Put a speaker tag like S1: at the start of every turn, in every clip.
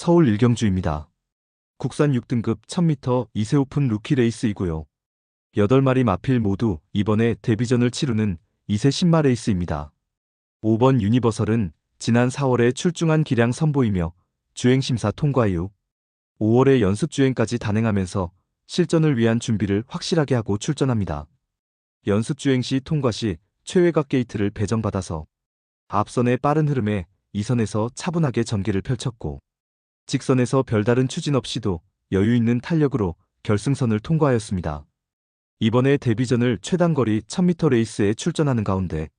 S1: 서울 일경주입니다. 국산 6등급 1000m 2세 오픈 루키 레이스이고요. 8마리 마필 모두 이번에 데뷔전을 치르는 2세 신마 레이스입니다. 5번 유니버설은 지난 4월에 출중한 기량 선보이며 주행심사 통과 이후 5월에 연습주행까지 단행하면서 실전을 위한 준비를 확실하게 하고 출전합니다. 연습주행 시 통과 시 최외곽 게이트를 배정받아서 앞선의 빠른 흐름에 2선에서 차분하게 전개를 펼쳤고 직선에서 별다른 추진 없이도 여유있는 탄력으로 결승선을 통과하였습니다. 이번에 데뷔전을 최단거리 1000m 레이스에 출전하는 가운데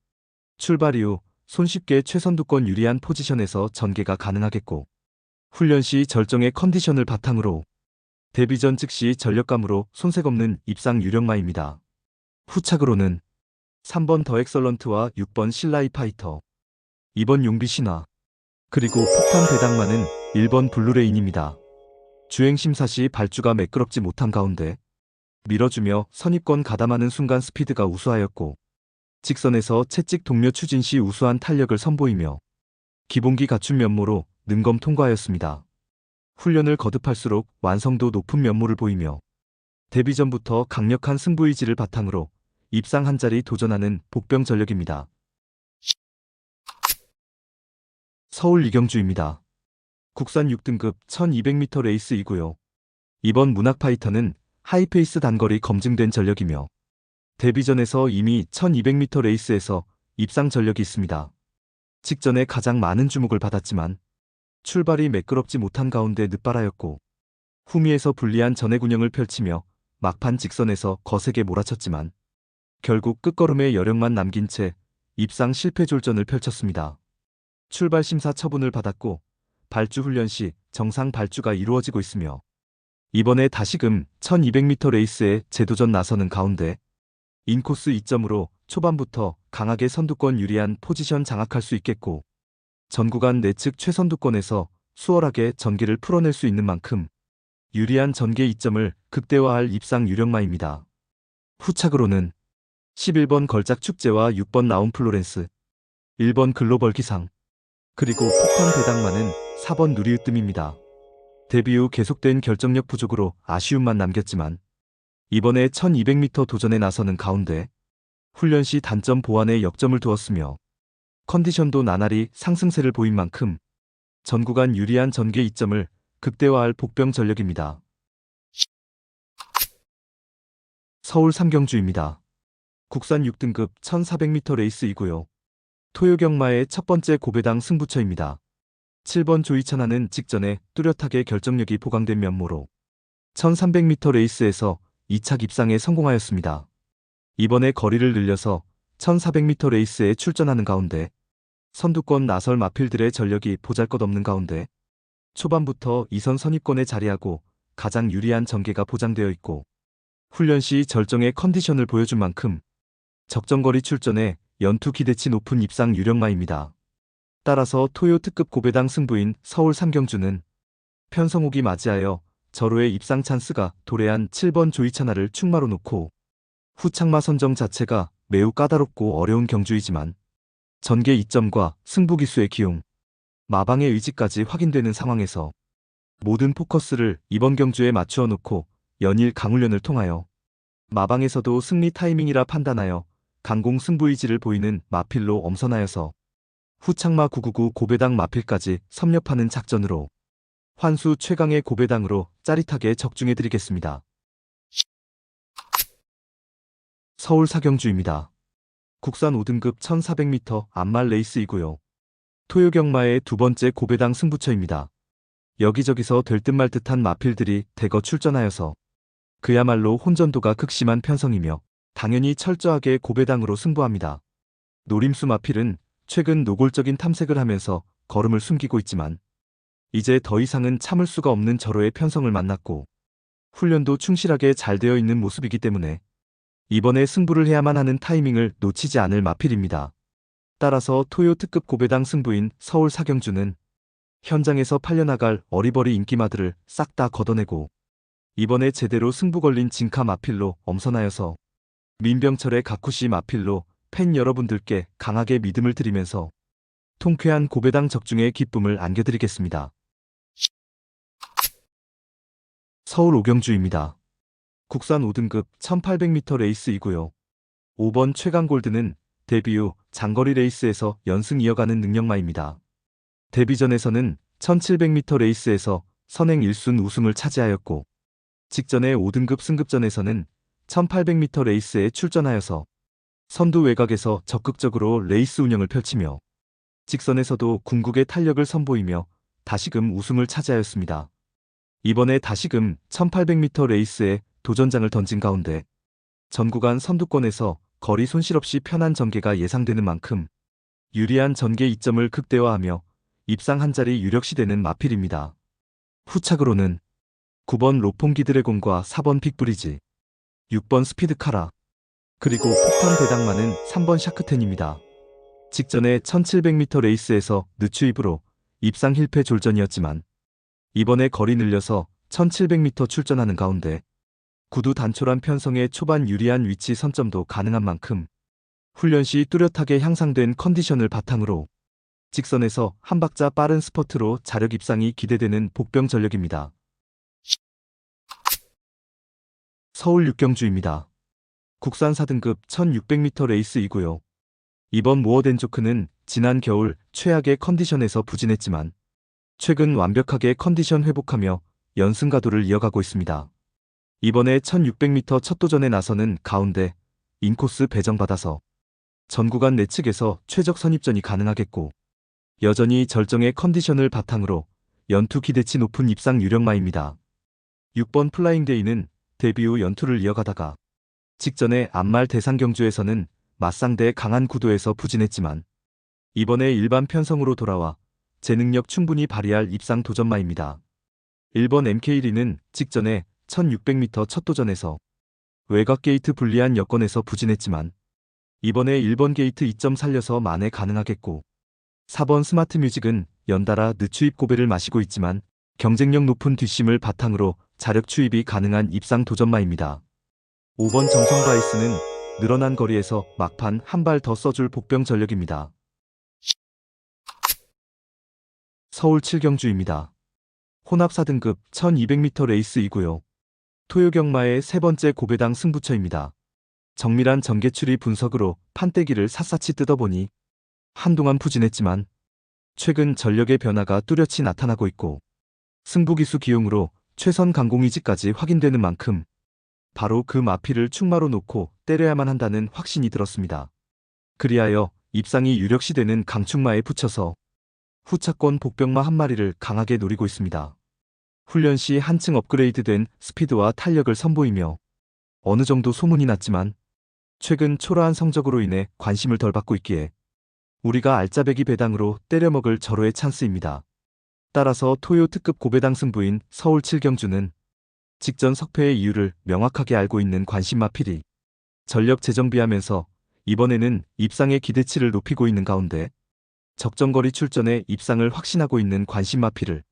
S1: 출발 이후 손쉽게 최선두권 유리한 포지션에서 전개가 가능하겠고 훈련 시 절정의 컨디션을 바탕으로 데뷔전 즉시 전력감으로 손색 없는 입상 유력마입니다. 후착으로는 3번 더 엑설런트와 6번 신라이 파이터, 2번 용비 신화, 그리고 폭탄 배당만은 1번 블루레인입니다. 주행심사 시 발주가 매끄럽지 못한 가운데 밀어주며 선입권 가담하는 순간 스피드가 우수하였고 직선에서 채찍 동료 추진 시 우수한 탄력을 선보이며 기본기 갖춘 면모로 능검 통과하였습니다. 훈련을 거듭할수록 완성도 높은 면모를 보이며 데뷔전부터 강력한 승부의지를 바탕으로 입상 한 자리 도전하는 복병 전력입니다. 서울 이경주입니다. 국산 6등급 1200m 레이스이고요. 이번 문학파이터는 하이페이스 단거리 검증된 전력이며 데뷔전에서 이미 1200m 레이스에서 입상 전력이 있습니다. 직전에 가장 많은 주목을 받았지만 출발이 매끄럽지 못한 가운데 늦발하였고 후미에서 불리한 전해군형을 펼치며 막판 직선에서 거세게 몰아쳤지만 결국 끝걸음에 여력만 남긴 채 입상 실패 졸전을 펼쳤습니다. 출발 심사 처분을 받았고 발주 훈련 시 정상 발주가 이루어지고 있으며 이번에 다시금 1200m 레이스에 재도전 나서는 가운데 인코스 2점으로 초반부터 강하게 선두권 유리한 포지션 장악할 수 있겠고 전 구간 내측 최선두권에서 수월하게 전개를 풀어낼 수 있는 만큼 유리한 전개 2점을 극대화할 입상 유력마입니다. 후착으로는 11번 걸작 축제와 6번 라운 플로렌스, 1번 글로벌 기상, 그리고 폭탄 배당만은 4번 누리으뜸입니다. 데뷔 후 계속된 결정력 부족으로 아쉬움만 남겼지만 이번에 1200m 도전에 나서는 가운데 훈련 시 단점 보완에 역점을 두었으며 컨디션도 나날이 상승세를 보인 만큼 전 구간 유리한 전개 2점을 극대화할 복병 전력입니다. 서울 삼경주입니다. 국산 6등급 1400m 레이스이고요. 토요경마의 첫 번째 고배당 승부처입니다. 7번 조이찬하는 직전에 뚜렷하게 결정력이 보강된 면모로 1300m 레이스에서 2착 입상에 성공하였습니다. 이번에 거리를 늘려서 1400m 레이스에 출전하는 가운데 선두권 나설 마필들의 전력이 보잘것없는 가운데 초반부터 2선 선입권에 자리하고 가장 유리한 전개가 보장되어 있고 훈련 시 절정의 컨디션을 보여준 만큼 적정거리 출전에 연투 기대치 높은 입상 유력마입니다. 따라서 토요 특급 고배당 승부인 서울 삼경주는 편성욱이 맞이하여 절호의 입상 찬스가 도래한 7번 조이찬하를 축마로 놓고 후착마 선정 자체가 매우 까다롭고 어려운 경주이지만 전개 2점과 승부기수의 기용, 마방의 의지까지 확인되는 상황에서 모든 포커스를 이번 경주에 맞추어 놓고 연일 강훈련을 통하여 마방에서도 승리 타이밍이라 판단하여 강공 승부의지를 보이는 마필로 엄선하여서 후착마 999 고배당 마필까지 섭렵하는 작전으로 환수 최강의 고배당으로 짜릿하게 적중해드리겠습니다. 서울 사경주입니다. 국산 5등급 1400m 암말 레이스이고요. 토요경마의 두 번째 고배당 승부처입니다. 여기저기서 될 듯 말 듯한 마필들이 대거 출전하여서 그야말로 혼전도가 극심한 편성이며 당연히 철저하게 고배당으로 승부합니다. 노림수 마필은 최근 노골적인 탐색을 하면서 걸음을 숨기고 있지만 이제 더 이상은 참을 수가 없는 절호의 편성을 만났고 훈련도 충실하게 잘 되어 있는 모습이기 때문에 이번에 승부를 해야만 하는 타이밍을 놓치지 않을 마필입니다. 따라서 토요 특급 고배당 승부인 서울 사경주는 현장에서 팔려나갈 어리버리 인기마들을 싹 다 걷어내고 이번에 제대로 승부 걸린 진카 마필로 엄선하여서 민병철의 가쿠시 마필로 팬 여러분들께 강하게 믿음을 드리면서 통쾌한 고배당 적중의 기쁨을 안겨드리겠습니다. 서울 오경주입니다. 국산 5등급 1800m 레이스이고요. 5번 최강골드는 데뷔 후 장거리 레이스에서 연승 이어가는 능력마입니다. 데뷔전에서는 1700m 레이스에서 선행 1순 우승을 차지하였고, 직전에 5등급 승급전에서는 1800m 레이스에 출전하여서 선두 외곽에서 적극적으로 레이스 운영을 펼치며 직선에서도 궁극의 탄력을 선보이며 다시금 우승을 차지하였습니다. 이번에 다시금 1800m 레이스에 도전장을 던진 가운데 전 구간 선두권에서 거리 손실 없이 편한 전개가 예상되는 만큼 유리한 전개 이점을 극대화하며 입상 한 자리 유력시되는 마필입니다. 후착으로는 9번 로퐁기 드래곤과 4번 빅브리지, 6번 스피드카라, 그리고 폭탄 배당만은 3번 샤크텐입니다. 직전에 1700m 레이스에서 늦추입으로 입상 힐패 졸전이었지만 이번에 거리 늘려서 1700m 출전하는 가운데 구두 단촐한 편성의 초반 유리한 위치 선점도 가능한 만큼 훈련 시 뚜렷하게 향상된 컨디션을 바탕으로 직선에서 한 박자 빠른 스퍼트로 자력 입상이 기대되는 복병 전력입니다. 서울 육경주입니다. 국산 4등급 1600m 레이스이고요. 이번 모어덴조크는 지난 겨울 최악의 컨디션에서 부진했지만 최근 완벽하게 컨디션 회복하며 연승 가도를 이어가고 있습니다. 이번에 1600m 첫 도전에 나서는 가운데 인코스 배정받아서 전 구간 내측에서 최적 선입전이 가능하겠고, 여전히 절정의 컨디션을 바탕으로 연투 기대치 높은 입상 유력마입니다. 6번 플라잉데이는 데뷔 후 연투를 이어가다가 직전에 안말 대상경주에서는 맞상대 강한 구도에서 부진했지만 이번에 일반 편성으로 돌아와 제 능력 충분히 발휘할 입상 도전마입니다. 1번 MK1는 직전에 1600m 첫 도전에서 외곽 게이트 불리한 여건에서 부진했지만 이번에 1번 게이트 2점 살려서 만회 가능하겠고, 4번 스마트 뮤직은 연달아 늦추입 고배를 마시고 있지만 경쟁력 높은 뒷심을 바탕으로 자력 추입이 가능한 입상 도전마입니다. 5번 정성 바이스는 늘어난 거리에서 막판 한 발 더 써줄 복병 전력입니다. 서울 7경주입니다. 혼합 4등급 1200m 레이스이고요. 토요경마의 세 번째 고배당 승부처입니다. 정밀한 전개 추리 분석으로 판때기를 샅샅이 뜯어보니 한동안 부진했지만 최근 전력의 변화가 뚜렷이 나타나고 있고 승부기수 기용으로 최선 강공이지까지 확인되는 만큼 바로 그 마필을 충마로 놓고 때려야만 한다는 확신이 들었습니다. 그리하여 입상이 유력시되는 강충마에 붙여서 후차권 복병마 한 마리를 강하게 노리고 있습니다. 훈련 시 한층 업그레이드된 스피드와 탄력을 선보이며 어느 정도 소문이 났지만 최근 초라한 성적으로 인해 관심을 덜 받고 있기에 우리가 알짜배기 배당으로 때려먹을 절호의 찬스입니다. 따라서 토요 특급 고배당 승부인 서울 7경주는 직전 석패의 이유를 명확하게 알고 있는 관심마필이 전력 재정비하면서 이번에는 입상의 기대치를 높이고 있는 가운데 적정거리 출전에 입상을 확신하고 있는 관심마필을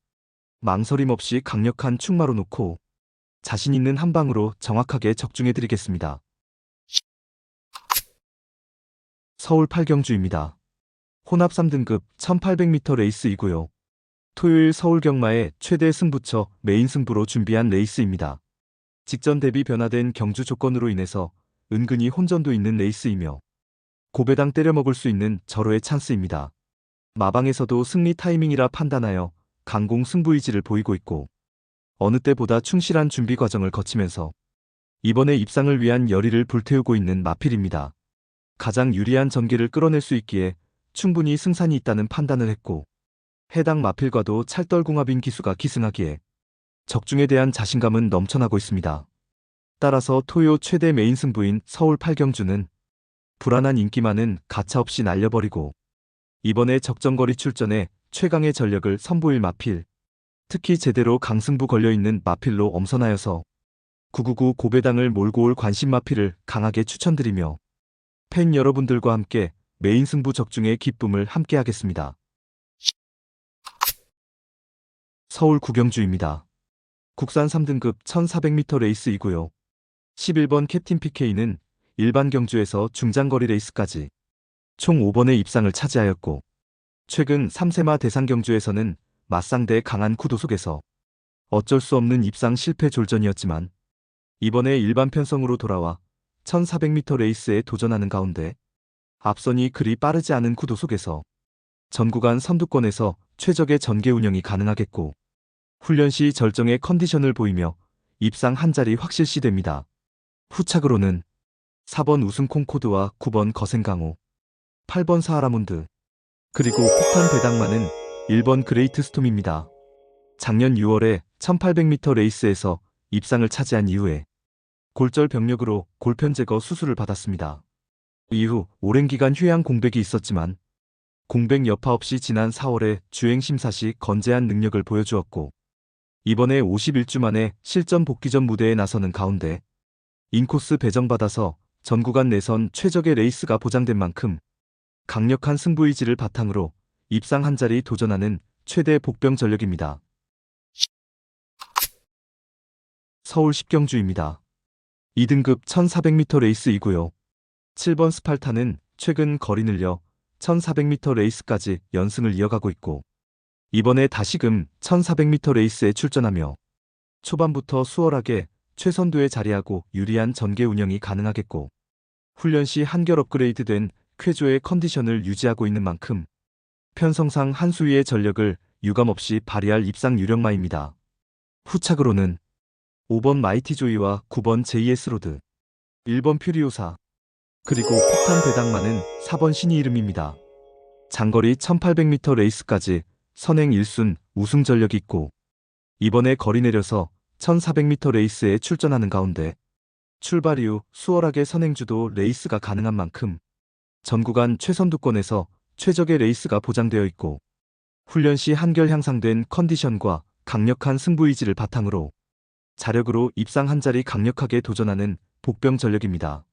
S1: 망설임 없이 강력한 충마로 놓고 자신 있는 한 방으로 정확하게 적중해드리겠습니다. 서울 8경주입니다. 혼합 3등급 1800m 레이스이고요. 토요일 서울 경마의 최대 승부처 메인 승부로 준비한 레이스입니다. 직전 대비 변화된 경주 조건으로 인해서 은근히 혼전도 있는 레이스이며 고배당 때려먹을 수 있는 절호의 찬스입니다. 마방에서도 승리 타이밍이라 판단하여 강공 승부의지를 보이고 있고 어느 때보다 충실한 준비 과정을 거치면서 이번에 입상을 위한 열의를 불태우고 있는 마필입니다. 가장 유리한 전개를 끌어낼 수 있기에 충분히 승산이 있다는 판단을 했고 해당 마필과도 찰떨궁합인 기수가 기승하기에 적중에 대한 자신감은 넘쳐나고 있습니다. 따라서 토요 최대 메인 승부인 서울 8경주는 불안한 인기만은 가차없이 날려버리고 이번에 적정거리 출전에 최강의 전력을 선보일 마필, 특히 제대로 강승부 걸려있는 마필로 엄선하여서 999 고배당을 몰고 올 관심 마필을 강하게 추천드리며 팬 여러분들과 함께 메인 승부 적중의 기쁨을 함께하겠습니다. 서울 9경주입니다. 국산 3등급 1400m 레이스이고요. 11번 캡틴 PK는 일반 경주에서 중장거리 레이스까지 총 5번의 입상을 차지하였고 최근 3세마 대상 경주에서는 맞상대 강한 구도 속에서 어쩔 수 없는 입상 실패 졸전이었지만 이번에 일반 편성으로 돌아와 1400m 레이스에 도전하는 가운데 앞선이 그리 빠르지 않은 구도 속에서 전 구간 선두권에서 최적의 전개 운영이 가능하겠고 훈련 시 절정의 컨디션을 보이며 입상 한 자리 확실시됩니다. 후착으로는 4번 우승 콩코드와 9번 거센강호, 8번 사하라문드, 그리고 폭탄 배당만은 1번 그레이트 스톰입니다. 작년 6월에 1800m 레이스에서 입상을 차지한 이후에 골절 병력으로 골편 제거 수술을 받았습니다. 이후 오랜 기간 휴양 공백이 있었지만 공백 여파 없이 지난 4월에 주행 심사 시 건재한 능력을 보여주었고 이번에 51주 만에 실전 복귀전 무대에 나서는 가운데 인코스 배정받아서 전 구간 내선 최적의 레이스가 보장된 만큼 강력한 승부 의지를 바탕으로 입상 한 자리 도전하는 최대 복병 전력입니다. 서울 10경주입니다. 2등급 1400m 레이스이고요. 7번 스팔타는 최근 거리 늘려 1400m 레이스까지 연승을 이어가고 있고 이번에 다시금 1400m 레이스에 출전하며 초반부터 수월하게 최선두에 자리하고 유리한 전개 운영이 가능하겠고 훈련 시 한결 업그레이드된 쾌조의 컨디션을 유지하고 있는 만큼 편성상 한 수위의 전력을 유감없이 발휘할 입상 유력마입니다. 후착으로는 5번 마이티 조이와 9번 JS 로드, 1번 퓨리오사, 그리고 폭탄 배당만은 4번 신이 이름입니다. 장거리 1800m 레이스까지 선행 1순 우승 전력이 있고 이번에 거리 내려서 1400m 레이스에 출전하는 가운데 출발 이후 수월하게 선행주도 레이스가 가능한 만큼 전 구간 최선두권에서 최적의 레이스가 보장되어 있고 훈련 시 한결 향상된 컨디션과 강력한 승부 의지를 바탕으로 자력으로 입상 한 자리 강력하게 도전하는 복병 전력입니다.